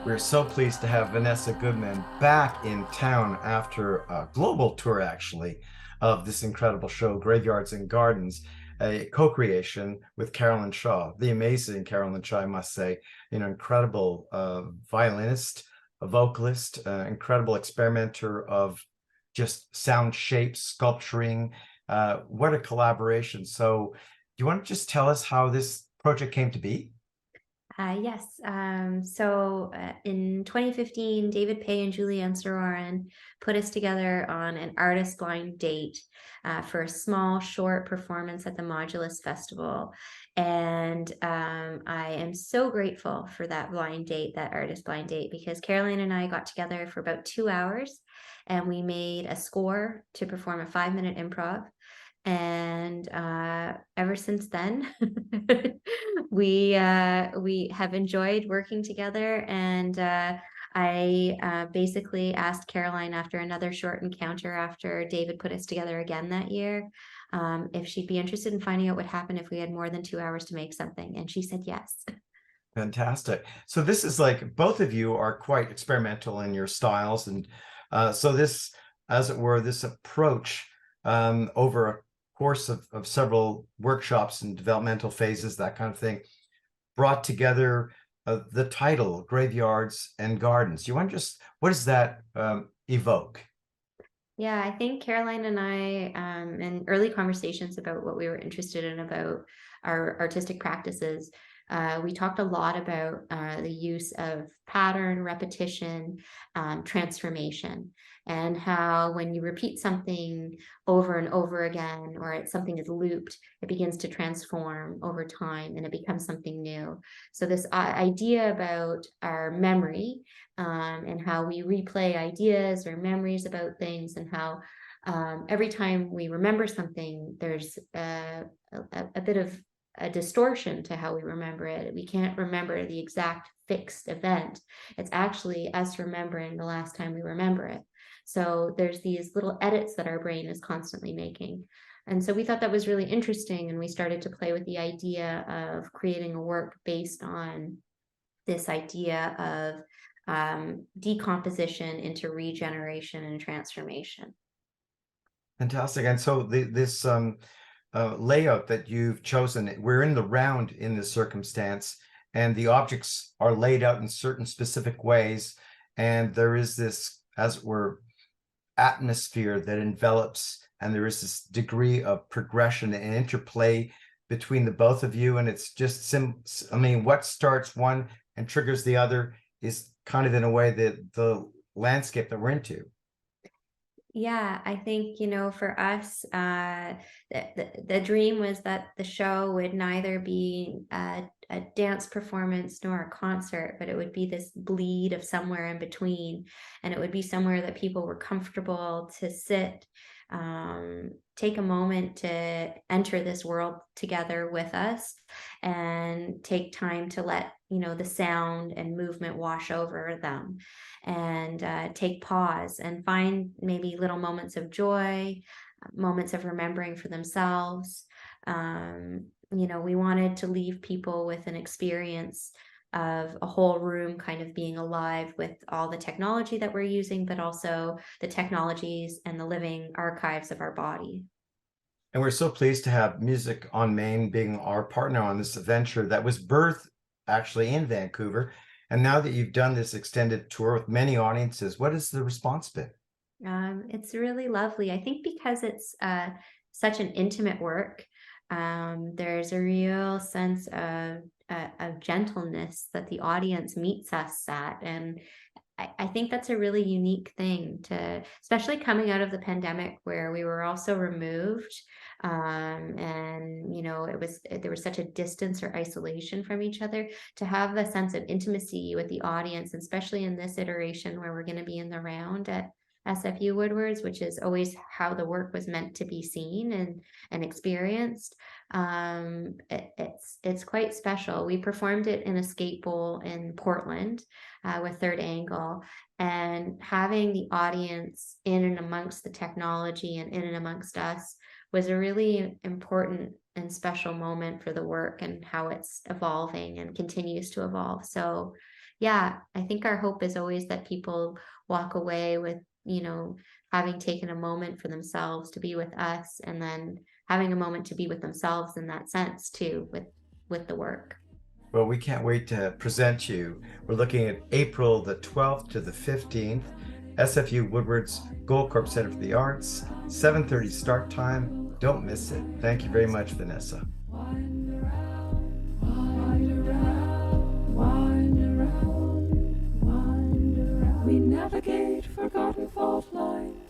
We're so pleased to have Vanessa Goodman back in town after a global tour, actually, of this incredible show, Graveyards and Gardens, a co-creation with Carolyn Shaw, the amazing Carolyn Shaw, I must say, incredible violinist, a vocalist, incredible experimenter of just sound shapes, sculpturing. What a collaboration. So do you want to just tell us how this project came to be? Yes. In 2015, David Pay and Julianne Saroran put us together on an artist blind date for a small, short performance at the Modulus Festival. And I am so grateful for that blind date, that artist blind date, because Caroline and I got together for about 2 hours and we made a score to perform a 5-minute improv. And ever since then, we have enjoyed working together. And I basically asked Caroline after another short encounter after David put us together again that year, if she'd be interested in finding out what happened if we had more than 2 hours to make something, and she said yes. Fantastic. So this is like both of you are quite experimental in your styles, and so this, as it were, this approach over a course of several workshops and developmental phases, that kind of thing, brought together the title Graveyards and Gardens. You want to just, what does that evoke? Yeah, I think Caroline and I, in early conversations about what we were interested in about our artistic practices, we talked a lot about the use of pattern, repetition, transformation, and how when you repeat something over and over again, or something is looped, it begins to transform over time and it becomes something new. So this idea about our memory, and how we replay ideas or memories about things, and how every time we remember something, there's a bit of a distortion to how we remember it. We can't remember the exact fixed event. It's actually us remembering the last time we remember it. So there's these little edits that our brain is constantly making. And so we thought that was really interesting. And we started to play with the idea of creating a work based on this idea of decomposition into regeneration and transformation. Fantastic. And so this layout that you've chosen, we're in the round in this circumstance, and the objects are laid out in certain specific ways, and there is this, as it were, atmosphere that envelops, and there is this degree of progression and interplay between the both of you, and it's just I mean, what starts one and triggers the other is kind of in a way that the landscape that we're into. Yeah, I think, for us, the dream was that the show would neither be a dance performance nor a concert, but it would be this bleed of somewhere in between. And it would be somewhere that people were comfortable to sit, take a moment to enter this world together with us, and take time to let, the sound and movement wash over them, and take pause and find maybe little moments of joy, moments of remembering for themselves. We wanted to leave people with an experience of a whole room kind of being alive with all the technology that we're using, but also the technologies and the living archives of our body. And we're so pleased to have Music on Main being our partner on this adventure that was birthed actually in Vancouver. And now that you've done this extended tour with many audiences, what has the response been? It's really lovely. I think because it's such an intimate work, there's a real sense of gentleness that the audience meets us at. And I think that's a really unique thing to, especially coming out of the pandemic where we were also removed. And, there was such a distance or isolation from each other, to have a sense of intimacy with the audience, especially in this iteration where we're going to be in the round at SFU Woodwards, which is always how the work was meant to be seen and experienced. It's quite special. We performed it in a skate bowl in Portland, with Third Angle, and having the audience in and amongst the technology and in and amongst us was a really important and special moment for the work and how it's evolving and continues to evolve. So yeah, I think our hope is always that people walk away with, you know, having taken a moment for themselves to be with us, and then having a moment to be with themselves in that sense too, with the work. Well, we can't wait to present you. We're looking at April the 12th to the 15th, SFU Woodward's Goldcorp Center for the Arts, 7:30 start time. Don't miss it. Thank you very much, Vanessa. We navigate forgotten fault lines.